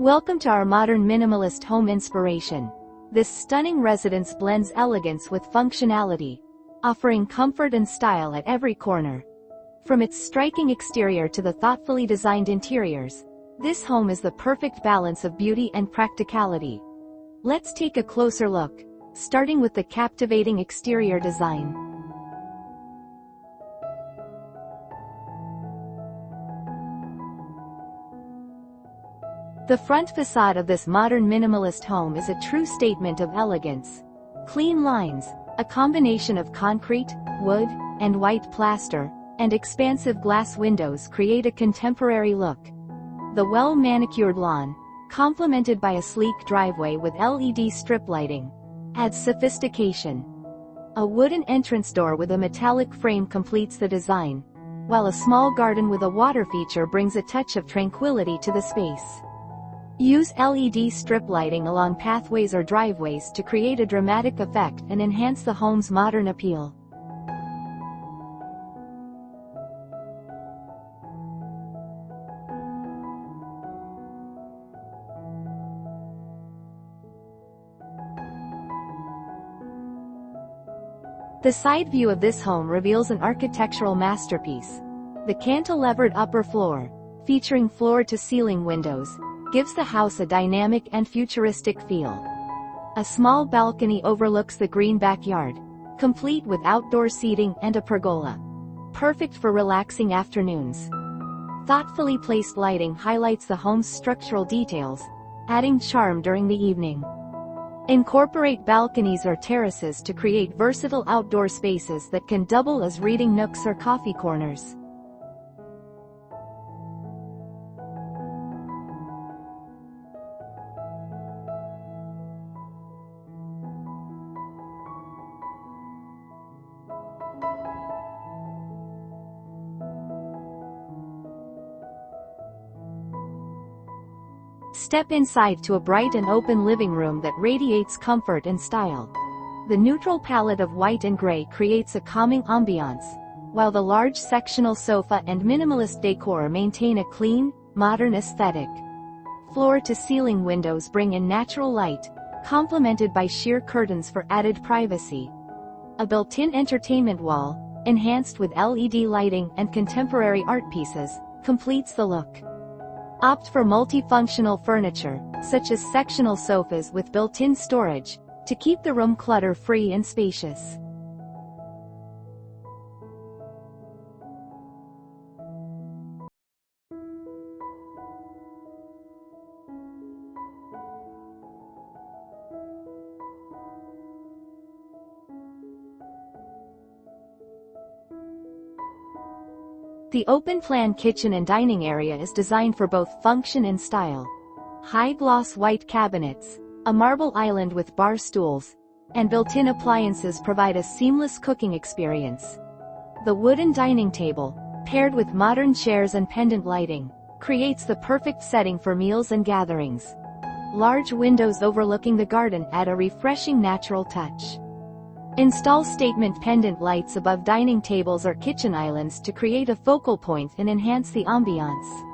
Welcome to our modern minimalist home inspiration. This stunning residence blends elegance with functionality, offering comfort and style at every corner. From its striking exterior to the thoughtfully designed interiors, this home is the perfect balance of beauty and practicality. Let's take a closer look, starting with the captivating exterior design. The front facade of this modern minimalist home is a true statement of elegance. Clean lines, a combination of concrete, wood, and white plaster, and expansive glass windows create a contemporary look. The well-manicured lawn, complemented by a sleek driveway with LED strip lighting, adds sophistication. A wooden entrance door with a metallic frame completes the design, while a small garden with a water feature brings a touch of tranquility to the space. Use LED strip lighting along pathways or driveways to create a dramatic effect and enhance the home's modern appeal. The side view of this home reveals an architectural masterpiece. The cantilevered upper floor, featuring floor-to-ceiling windows, gives the house a dynamic and futuristic feel. A small balcony overlooks the green backyard, complete with outdoor seating and a pergola. Perfect for relaxing afternoons. Thoughtfully placed lighting highlights the home's structural details, adding charm during the evening. Incorporate balconies or terraces to create versatile outdoor spaces that can double as reading nooks or coffee corners. Step inside to a bright and open living room that radiates comfort and style. The neutral palette of white and gray creates a calming ambiance, while the large sectional sofa and minimalist decor maintain a clean, modern aesthetic. Floor-to-ceiling windows bring in natural light, complemented by sheer curtains for added privacy. A built-in entertainment wall, enhanced with LED lighting and contemporary art pieces, completes the look. Opt for multifunctional furniture, such as sectional sofas with built-in storage, to keep the room clutter-free and spacious. The open-plan kitchen and dining area is designed for both function and style. High-gloss white cabinets, a marble island with bar stools, and built-in appliances provide a seamless cooking experience. The wooden dining table, paired with modern chairs and pendant lighting, creates the perfect setting for meals and gatherings. Large windows overlooking the garden add a refreshing natural touch. Install statement pendant lights above dining tables or kitchen islands to create a focal point and enhance the ambiance.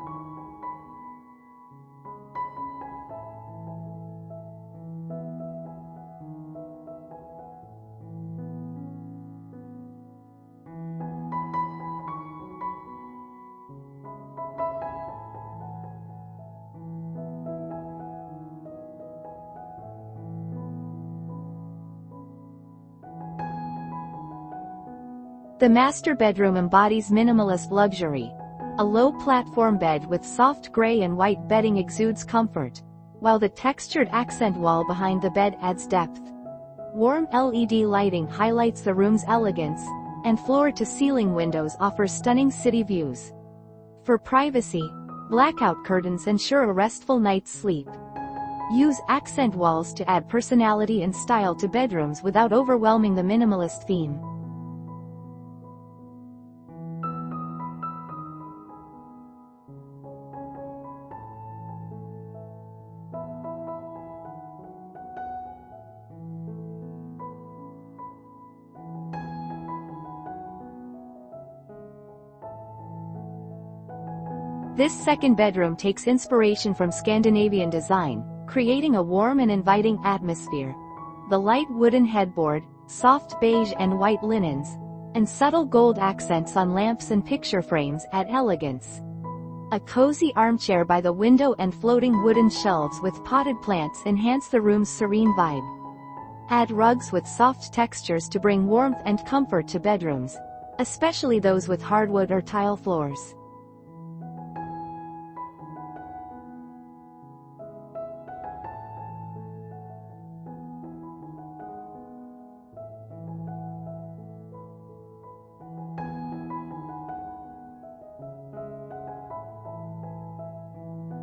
The master bedroom embodies minimalist luxury. A low-platform bed with soft gray and white bedding exudes comfort, while the textured accent wall behind the bed adds depth. Warm LED lighting highlights the room's elegance, and floor-to-ceiling windows offer stunning city views. For privacy, blackout curtains ensure a restful night's sleep. Use accent walls to add personality and style to bedrooms without overwhelming the minimalist theme. This second bedroom takes inspiration from Scandinavian design, creating a warm and inviting atmosphere. The light wooden headboard, soft beige and white linens, and subtle gold accents on lamps and picture frames add elegance. A cozy armchair by the window and floating wooden shelves with potted plants enhance the room's serene vibe. Add rugs with soft textures to bring warmth and comfort to bedrooms, especially those with hardwood or tile floors.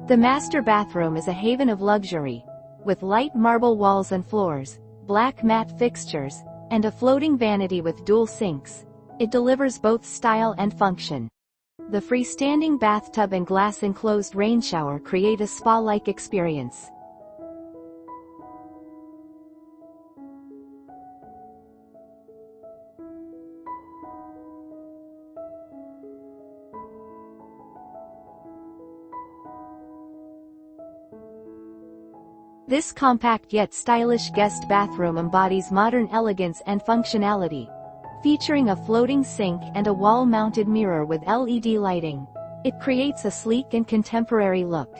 The master bathroom is a haven of luxury, with light marble walls and floors, black matte fixtures, and a floating vanity with dual sinks. It delivers both style and function. The freestanding bathtub and glass-enclosed rain shower create a spa-like experience. This compact yet stylish guest bathroom embodies modern elegance and functionality, featuring a floating sink and a wall-mounted mirror with LED lighting. It creates a sleek and contemporary look.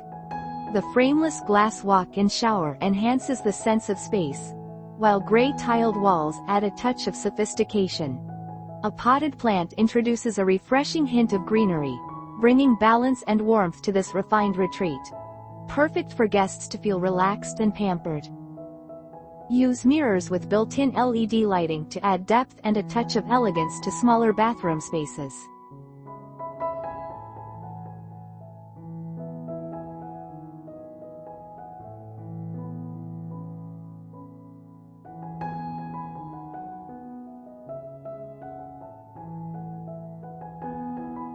The frameless glass walk-in shower enhances the sense of space, while gray tiled walls add a touch of sophistication. A potted plant introduces a refreshing hint of greenery, bringing balance and warmth to this refined retreat. Perfect for guests to feel relaxed and pampered. Use mirrors with built-in LED lighting to add depth and a touch of elegance to smaller bathroom spaces.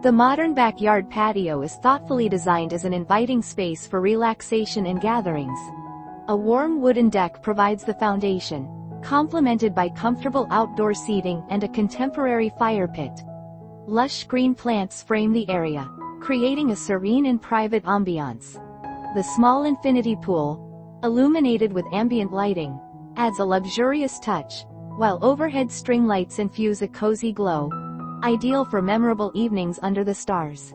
The modern backyard patio is thoughtfully designed as an inviting space for relaxation and gatherings. A warm wooden deck provides the foundation, complemented by comfortable outdoor seating and a contemporary fire pit. Lush green plants frame the area, creating a serene and private ambiance. The small infinity pool, illuminated with ambient lighting, adds a luxurious touch, while overhead string lights infuse a cozy glow, ideal for memorable evenings under the stars.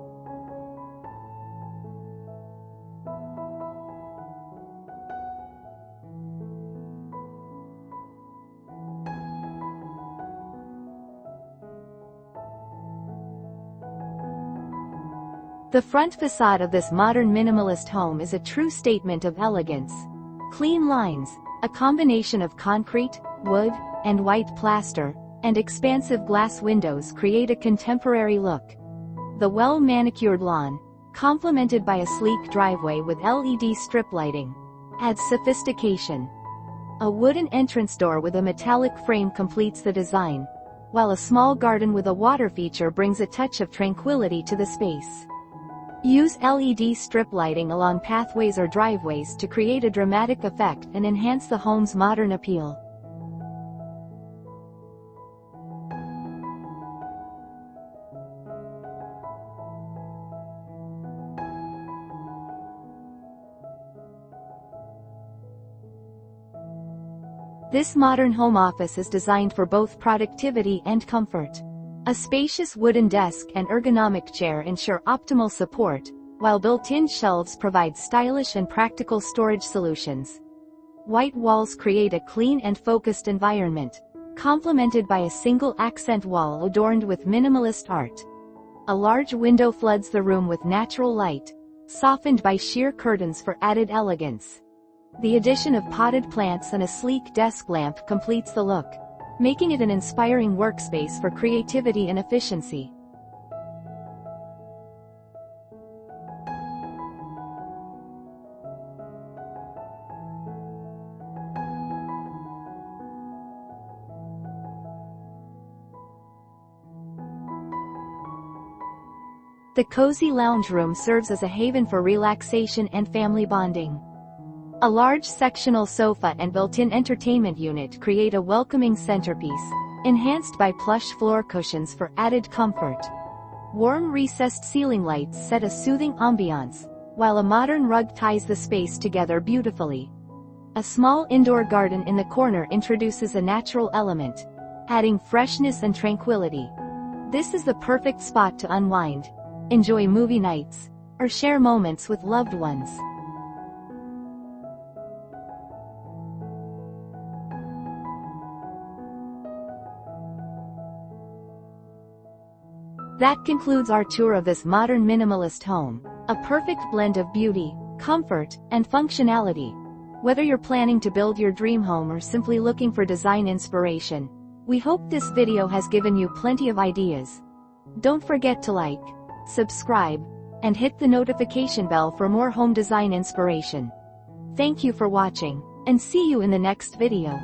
The front facade of this modern minimalist home is a true statement of elegance. Clean lines, a combination of concrete, wood, and white plaster, and expansive glass windows create a contemporary look. The well-manicured lawn, complemented by a sleek driveway with LED strip lighting, adds sophistication. A wooden entrance door with a metallic frame completes the design, while a small garden with a water feature brings a touch of tranquility to the space. Use LED strip lighting along pathways or driveways to create a dramatic effect and enhance the home's modern appeal. This modern home office is designed for both productivity and comfort. A spacious wooden desk and ergonomic chair ensure optimal support, while built-in shelves provide stylish and practical storage solutions. White walls create a clean and focused environment, complemented by a single accent wall adorned with minimalist art. A large window floods the room with natural light, softened by sheer curtains for added elegance. The addition of potted plants and a sleek desk lamp completes the look, making it an inspiring workspace for creativity and efficiency. The cozy lounge room serves as a haven for relaxation and family bonding. A large sectional sofa and built-in entertainment unit create a welcoming centerpiece, enhanced by plush floor cushions for added comfort. Warm recessed ceiling lights set a soothing ambiance, while a modern rug ties the space together beautifully. A small indoor garden in the corner introduces a natural element, adding freshness and tranquility. This is the perfect spot to unwind, enjoy movie nights, or share moments with loved ones. That concludes our tour of this modern minimalist home, a perfect blend of beauty, comfort, and functionality. Whether you're planning to build your dream home or simply looking for design inspiration, we hope this video has given you plenty of ideas. Don't forget to like, subscribe, and hit the notification bell for more home design inspiration. Thank you for watching, and see you in the next video.